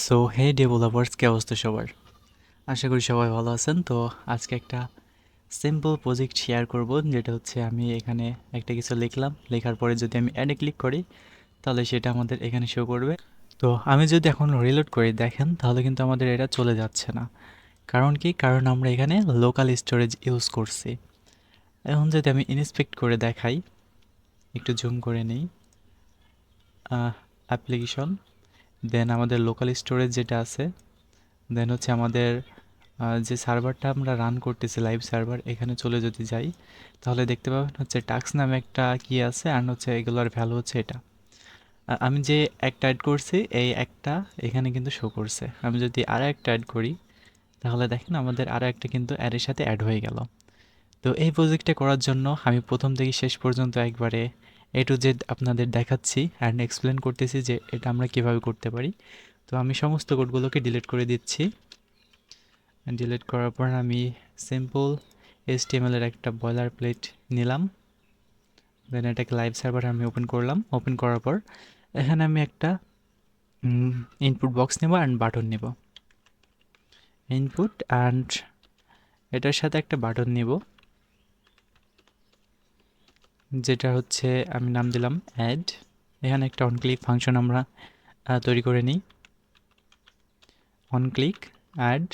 So hey developers, কে অবস্থা সবার? আশা করি সবাই ভালো আছেন। তো আজকে একটা সিম্পল প্রজেক্ট শেয়ার করব, যেটা হচ্ছে আমি এখানে একটা কিছু লিখলাম, লেখার পরে যদি আমি অ্যাডে ক্লিক করি তাহলে সেটা আমাদের এখানে শো করবে। তো আমি যদি এখন রিলোড করি দেখেন, তাহলে কিন্তু আমাদের এটা চলে যাচ্ছে না। কারণ কি? কারণ আমরা এখানে লোকাল স্টোরেজ ইউজ করছি। এখন যদি আমি ইন্সপেক্ট করে দেখাই, একটু জুম করে নিই, অ্যাপ্লিকেশন, দেন আমাদের লোকাল স্টোরেজ যেটা আছে, দেন হচ্ছে আমাদের যে সার্ভারটা আমরা রান করতেছি, লাইভ সার্ভার, এখানে চলে যদি যাই তাহলে দেখতে পাবেন হচ্ছে টাস্ক নামে একটা কি আছে, আর হচ্ছে এগুলোর ভ্যালু হচ্ছে এটা। আমি যে একটা অ্যাড করছি এই একটা এখানে কিন্তু শো করছে। আমি যদি আরও একটা অ্যাড করি তাহলে দেখেন আমাদের আরও একটা কিন্তু অ্যাডের সাথে অ্যাড হয়ে গেল। তো এই প্রজেক্টটা করার জন্য আমি প্রথম থেকে শেষ পর্যন্ত একবারে এ টু জেড আপনাদের দেখাচ্ছি অ্যান্ড এক্সপ্লেন করতেছি যে এটা আমরা কীভাবে করতে পারি। তো আমি সমস্ত কোডগুলোকে ডিলিট করে দিচ্ছি। ডিলিট করার পর আমি সিম্পল HTML এর একটা বয়লার প্লেট নিলাম, দেন এটাকে লাইভ সার্ভার আমি ওপেন করলাম। ওপেন করার পর এখানে আমি একটা ইনপুট বক্স নেব অ্যান্ড বাটন নেব, ইনপুট অ্যান্ড এটার সাথে একটা বাটন নেব, যেটা হচ্ছে আমি নাম দিলাম অ্যাড। এখানে একটা অন ক্লিক ফাংশন আমরা তৈরি করে নিই, অন ক্লিক অ্যাড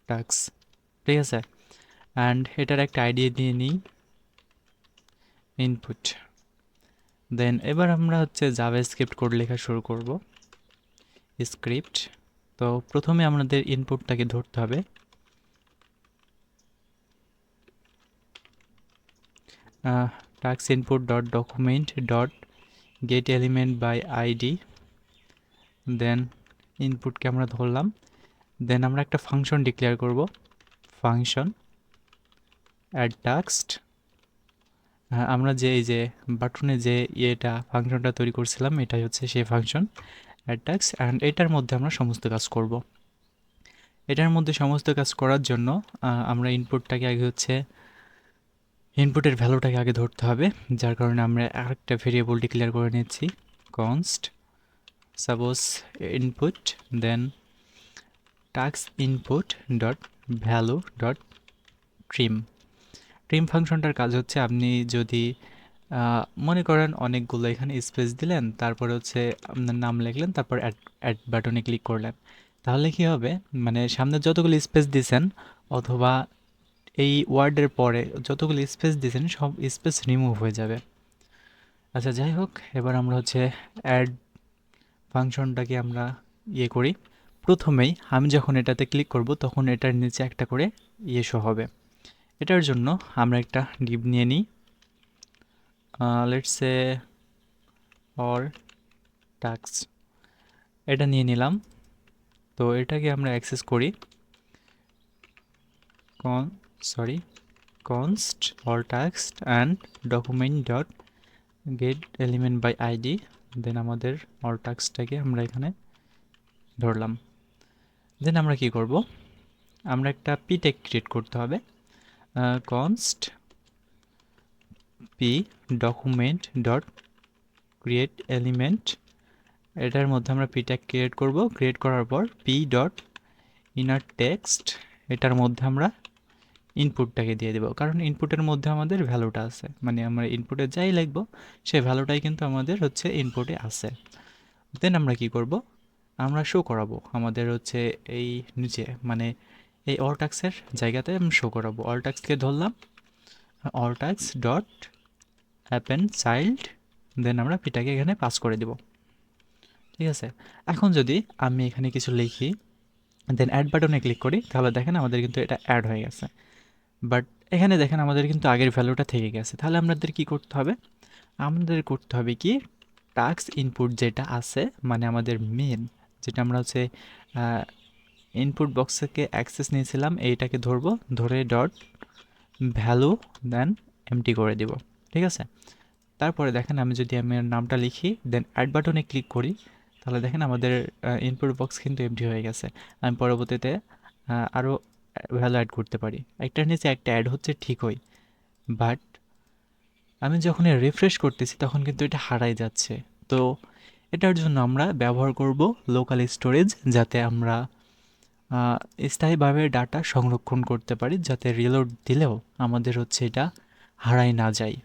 টাস্ক, ঠিক আছে। অ্যান্ড এটার একটা আইডি দিয়ে নিই, ইনপুট। দেন এবার আমরা হচ্ছে জাভাস্ক্রিপ্ট কোড লেখা শুরু করব, স্ক্রিপ্ট। তো প্রথমে আমাদের ইনপুটটাকে ধরতে হবে, task input dot document dot get element by ID. Then ইনপুটকে আমরা ধরলাম, দেন আমরা একটা ফাংশন ডিক্লেয়ার করব, ফাংশন অ্যাড টাস্ক। আমরা যে এই যে বাটনে যে ইয়েটা ফাংশনটা তৈরি করছিলাম, এটাই হচ্ছে সেই ফাংশন অ্যাড টাস্ক। অ্যান্ড এটার মধ্যে আমরা সমস্ত কাজ করব। এটার মধ্যে সমস্ত কাজ করার জন্য আমরা ইনপুটটাকে আগে হচ্ছে ইনপুটের ভ্যালুটাকে আগে ধরতে হবে, যার কারণে আমরা আরেকটা ভেরিয়েবল ডিক্লেয়ার করে নিচ্ছি, const suppose input, then task input dot value dot trim. Trim ফাংশনটার কাজ হচ্ছে আপনি যদি মনে করেন অনেকগুলো এখানে স্পেস দিলেন, তারপরে হচ্ছে আপনার নাম লিখলেন, তারপর অ্যাড অ্যাড বাটনে ক্লিক করলেন, তাহলে কি হবে, মানে সামনে যতগুলো স্পেস দিয়েছেন অথবা এই ওয়ার্ডের পরে যতগুলো স্পেস দিয়েছেন সব স্পেস রিমুভ হয়ে যাবে। আচ্ছা, যাই হোক, এবার আমরা হচ্ছে অ্যাড ফাংশনটাকে আমরা ইয়ে করি। প্রথমেই আমি যখন এটাতে ক্লিক করব তখন এটার নিচে একটা করে ইয়ে শো হবে। এটার জন্য আমরা একটা ডিভ নিয়ে নিই, লেটস সে অর টাস্ক, এটা নিয়ে নিলাম। তো এটাকে আমরা অ্যাক্সেস করি, কন sorry const all text and document dot get element by id। দেন আমাদের all textটাকে আমরা এখানে ধরলাম। দেন আমরা কি করব, আমরা একটা p tag ক্রিয়েট করতে হবে, const p document dot create element। এটার মধ্যে আমরা p tag ক্রিয়েট করব, ক্রিয়েট করার পর p dot inner text, এটার মধ্যে আমরা ইনপুটটাকে দিয়ে দেবো, কারণ ইনপুটের মধ্যে আমাদের ভ্যালুটা আছে, মানে আমরা ইনপুটে যাই লিখবো সেই ভ্যালুটাই কিন্তু আমাদের হচ্ছে ইনপুটে আছে। দেন আমরা কি করব, আমরা শো করাবো আমাদের হচ্ছে এই নিচে, মানে এই অল টাস্কের জায়গাতে আমি শো করাবো। অল টাস্ককে ধরলাম, অল টাস্ক ডট অ্যাপেন চাইল্ড, দেন আমরা পিটাকে এখানে পাস করে দেব, ঠিক আছে। এখন যদি আমি এখানে কিছু লিখি, দেন অ্যাড বাটনে ক্লিক করি, তাহলে দেখেন আমাদের কিন্তু এটা অ্যাড হয়ে গেছে। বাট এখানে দেখেন আমাদের কিন্তু আগের ভ্যালুটা থেকে গেছে। তাহলে আমাদের কি করতে হবে, আমাদের করতে হবে কি, টাস্ক ইনপুট যেটা আছে, মানে আমাদের মেন যেটা আমরা হচ্ছে ইনপুট বক্স থেকে অ্যাক্সেস নিয়েছিলাম, এইটাকে ধরবো, ধরে ডট ভ্যালু দেন এমটি করে দিব, ঠিক আছে। তারপরে দেখেন আমি যদি আমার নামটা লিখি দেন অ্যাড বাটনে ক্লিক করি, তাহলে দেখেন আমাদের ইনপুট বক্স কিন্তু এমটি হয়ে গেছে। আমি পরবর্তীতে আরও ভ্যালু অ্যাড করতে পারি, একটার নিচে একটা অ্যাড হচ্ছে ঠিকই, বাট আমি যখন রিফ্রেশ করতেছি তখন কিন্তু এটা হারাই যাচ্ছে। তো এটার জন্য আমরা ব্যবহার করব লোকাল স্টোরেজ, যাতে আমরা স্থায়ীভাবে ডাটা সংরক্ষণ করতে পারি, যাতে রিলোড দিলেও আমাদের হচ্ছে এটা হারাই না যায়।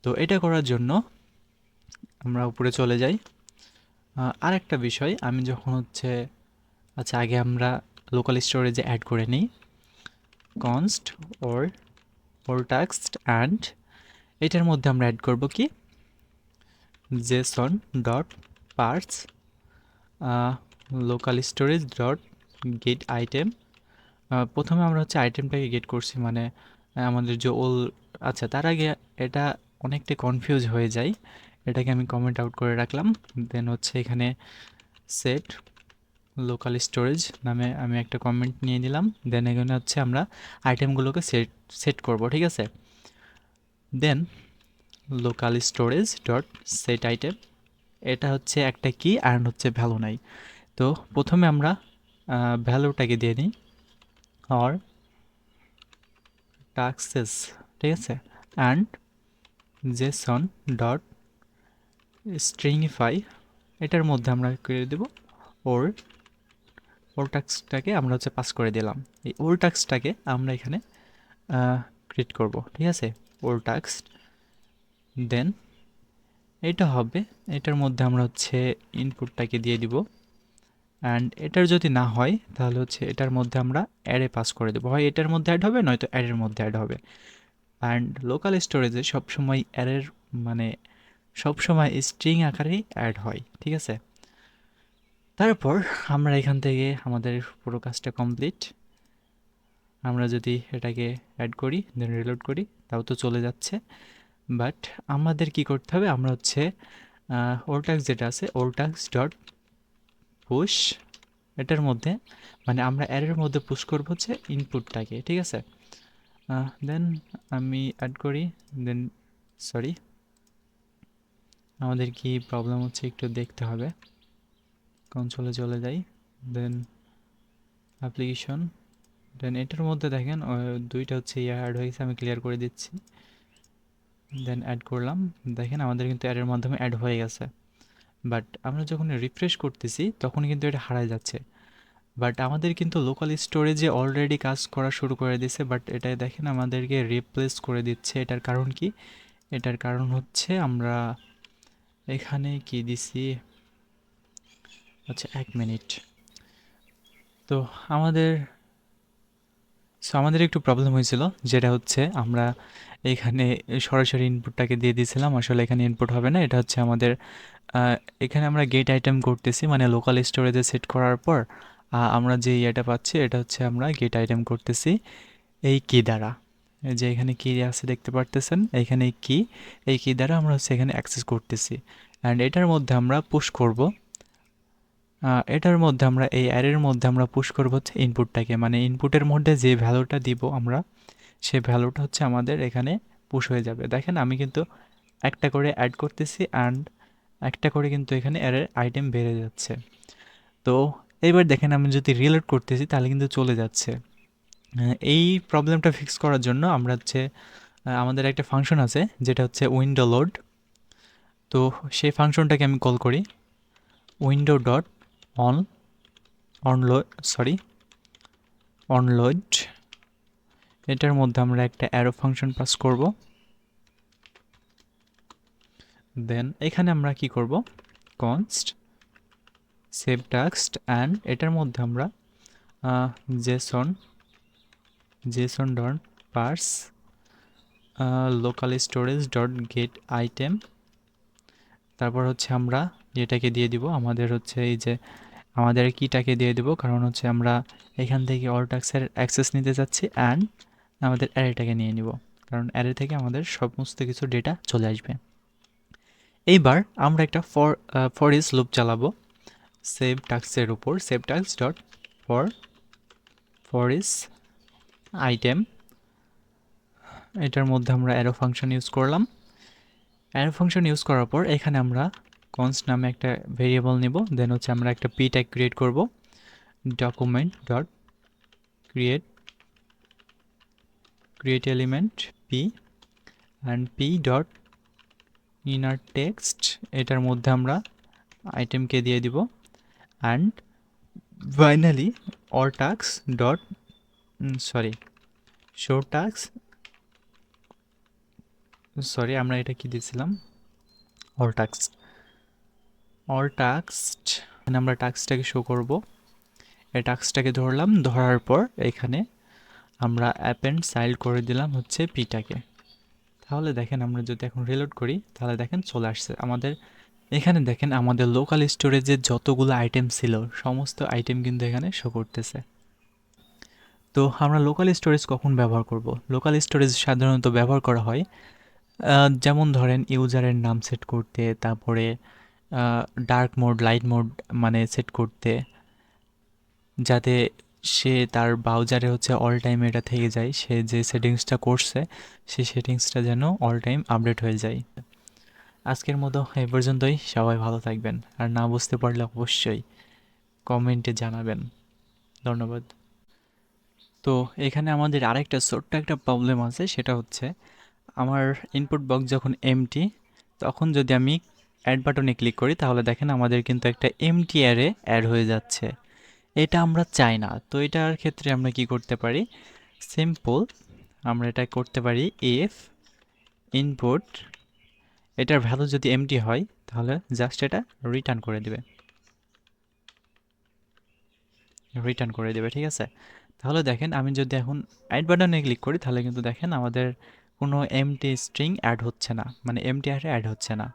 তো এটা করার জন্য আমরা উপরে চলে যাই। আরেকটা বিষয়, আমি যখন হচ্ছে আচ্ছা আগে আমরা লোকাল স্টোরেজে অ্যাড করে নিই কনস্ট ওর টেক্সট অ্যান্ড এটার মধ্যে আমরা অ্যাড করব কি Jason dot purse local storage dot gate item. প্রথমে আমরা হচ্ছে আইটেমটাকে গেট করছি, মানে আমাদের যে আচ্ছা তার আগে এটা অনেকটা কনফিউজ হয়ে যায়, এটাকে আমি কমেন্ট আউট করে রাখলাম। দেন হচ্ছে এখানে সেট লোকাল স্টোরেজ নামে আমি একটা কমেন্ট নিয়ে নিলাম। দেন এখানে হচ্ছে আমরা আইটেমগুলোকে সেট করব, ঠিক আছে। Then local storage dot set item, এটা হচ্ছে একটা কি অ্যান্ড হচ্ছে ভ্যালু নাই। তো প্রথমে আমরা ভ্যালুটাকে দিয়ে নিই অর টাক্সেস, ঠিক আছে, অ্যান্ড জেসন ডট স্ট্রিংইফাই, এটার মধ্যে আমরা করে দেব ওর টাক্সটাকে আমরা হচ্ছে পাস করে দিলাম। এই ওর টাক্সটাকে আমরা এখানে ক্রিয়েট করব, ঠিক আছে, ওর টাক্স। দেন এটা হবে, এটার মধ্যে আমরা হচ্ছে ইনপুটটাকে দিয়ে দিব। অ্যান্ড এটার যদি না হয় তাহলে হচ্ছে এটার মধ্যে আমরা অ্যারে পাস করে দেবো, হয় এটার মধ্যে অ্যাড হবে নয়তো অ্যারের মধ্যে অ্যাড হবে। অ্যান্ড লোকাল স্টোরেজে সবসময় অ্যারের মানে সবসময় স্ট্রিং আকারেই অ্যাড হয়, ঠিক আছে। তারপর আমরা এখান থেকে আমাদের পুরো কাজটা কমপ্লিট। আমরা যদি এটাকে অ্যাড করি দেন রিলোড করি তাও তো চলে যাচ্ছে, বাট আমাদের কি করতে হবে, আমরা হচ্ছে ওরটাক্স যেটা আছে ওরটাক্স ডট পুশ, এটার মধ্যে মানে আমরা অ্যারের মধ্যে পুশ করবো হচ্ছে ইনপুটটাকে, ঠিক আছে। দেন আমি অ্যাড করি, দেন সরি আমাদের কি প্রবলেম হচ্ছে একটু দেখতে হবে, কনসোলে চলে যাই। দেন অ্যাপ্লিকেশন, দেন এটার মধ্যে দেখেন দুইটা হচ্ছে অ্যাড হয়েছে, আমি ক্লিয়ার করে দিচ্ছি। দেন অ্যাড করলাম, দেখেন আমাদের কিন্তু অ্যাডের মাধ্যমে অ্যাড হয়ে গেছে, বাট আমরা যখন রিফ্রেশ করতেছি তখন কিন্তু এটা হারায় যাচ্ছে। বাট আমাদের কিন্তু লোকাল স্টোরেজে অলরেডি কাজ করা শুরু করে দিয়েছে, বাট এটা দেখেন আমাদেরকে রিপ্লেস করে দিচ্ছে। এটার কারণ কি? এটার কারণ হচ্ছে আমরা এখানে কি দিছি, আচ্ছা 1 মিনিট। তো আমাদের আমাদের একটু প্রবলেম হয়েছিল, যেটা হচ্ছে আমরা এখানে সরাসরি ইনপুটটাকে দিয়ে দিয়েছিলাম, আসলে এখানে ইনপুট হবে না, এটা হচ্ছে আমাদের এখানে আমরা গেট আইটেম করতেছি, মানে লোকাল স্টোরেজে সেট করার পর আমরা যে ইয়েটা পাচ্ছি এটা হচ্ছে আমরা গেট আইটেম করতেছি এই কি দ্বারা। এই যে এখানে কি আছে দেখতে পারতেছেন, এইখানে কি, এই কি দ্বারা আমরা হচ্ছে এখানে অ্যাক্সেস করতেছি। অ্যান্ড এটার মধ্যে আমরা পুশ করব, এটার মধ্যে আমরা এই অ্যারের মধ্যে আমরা পুশ করব হচ্ছে ইনপুটটাকে, মানে ইনপুটের মধ্যে যে ভ্যালুটা দিব আমরা সেই ভ্যালুটা হচ্ছে আমাদের এখানে পুশ হয়ে যাবে। দেখেন আমি কিন্তু একটা করে অ্যাড করতেছি অ্যান্ড একটা করে কিন্তু এখানে অ্যারের আইটেম বেড়ে যাচ্ছে। তো এবার দেখেন আমি যদি রিলোড করতেছি তাহলে কিন্তু চলে যাচ্ছে। এই প্রবলেমটা ফিক্স করার জন্য আমরা হচ্ছে আমাদের একটা ফাংশন আছে যেটা হচ্ছে উইন্ডো লোড। তো সেই ফাংশনটাকে আমি কল করি উইন্ডো ডট অনলোড। এটার মধ্যে আমরা একটা অ্যারো ফাংশন পাস করব। দেন এখানে আমরা কি করব, কনস্ট সেভ টেক্সট অ্যান্ড এটার মধ্যে আমরা Jason dot purse local storage dot gate item. তারপর হচ্ছে আমরা এটাকে দিয়ে দিব, আমাদের হচ্ছে এই যে আমাদের কিটাকে দিয়ে দিব, কারণ হচ্ছে আমরা এখান থেকে অল টাস্কের অ্যাক্সেস নিতে যাচ্ছি অ্যান্ড আমাদের অ্যারেটাকে নিয়ে নিব, কারণ অ্যারে থেকে আমাদের সমস্ত কিছু ডেটা চলে আসবে। এইবার আমরা একটা ফর ইজ লুপ চালাবো সেভ টাস্কের উপর, save task dot for is item. এটার মধ্যে আমরা অ্যারো ফাংশন ইউজ করলাম। অ্যারো ফাংশন ইউজ করার পর এখানে আমরা কনস্ট নামে একটা ভেরিয়েবল নেব। দেন হচ্ছে আমরা একটা পি ট্যাগ ক্রিয়েট করব, document dot create element P and P dot inner text. এটার মধ্যে আমরা আইটেমকে দিয়ে দিব and finally all task dot show task আমরা এটা কি দিয়েছিলাম অল টাস্ক আমরা টাস্কটাকে শো করব। এই টাস্কটাকে ধরলাম, ধরার পর এখানে আমরা অ্যাপেন্ড চাইল্ড করে দিলাম হচ্ছে পিটাকে। তাহলে দেখেন আমরা যদি এখন রিলোড করি তাহলে দেখেন চলে আসছে আমাদের এখানে। দেখেন আমাদের লোকাল স্টোরেজে যতগুলো আইটেম ছিল সমস্ত আইটেম কিন্তু এখানে শো করতেছে। তো আমরা লোকাল স্টোরেজ কখন ব্যবহার করব? লোকাল স্টোরেজ সাধারণত ব্যবহার করা হয় যেমন ধরেন ইউজারের নাম সেট করতে, তারপরে ডার্ক মোড লাইট মোড মানে সেট করতে, যাতে সে তার ব্রাউজারে হচ্ছে অল টাইম এটা থেকে যায়, সে যে সেটিংসটা করছে সেই সেটিংসটা যেন অল টাইম আপডেট হয়ে যায়। আজকের মতো এই পর্যন্তই, সবাই ভালো থাকবেন, আর না বুঝতে পারলে অবশ্যই কমেন্টে জানাবেন। ধন্যবাদ। তো এখানে আমাদের আরেকটা ছোট্ট একটা প্রবলেম আছে, সেটা হচ্ছে আমার ইনপুট বক্স যখন এমটি, তখন যদি আমি অ্যাড বাটনে ক্লিক করি তাহলে দেখেন আমাদের কিন্তু একটা এমটি অ্যারে অ্যাড হয়ে যাচ্ছে। এটা আমরা চাই না। তো এটার ক্ষেত্রে আমরা কি করতে পারি? সিম্পল আমরা এটা করতে পারি ইফ ইনপুট, এটার ভ্যালু যদি এমটি হয় তাহলে জাস্ট এটা রিটার্ন করে দেবে, ঠিক আছে? তাহলে দেখেন আমি যদি এখন অ্যাড বাটনে ক্লিক করি তাহলে কিন্তু দেখেন আমাদের কোনো এমটি স্ট্রিং অ্যাড হচ্ছে না, মানে এমটি অ্যাড হচ্ছে না।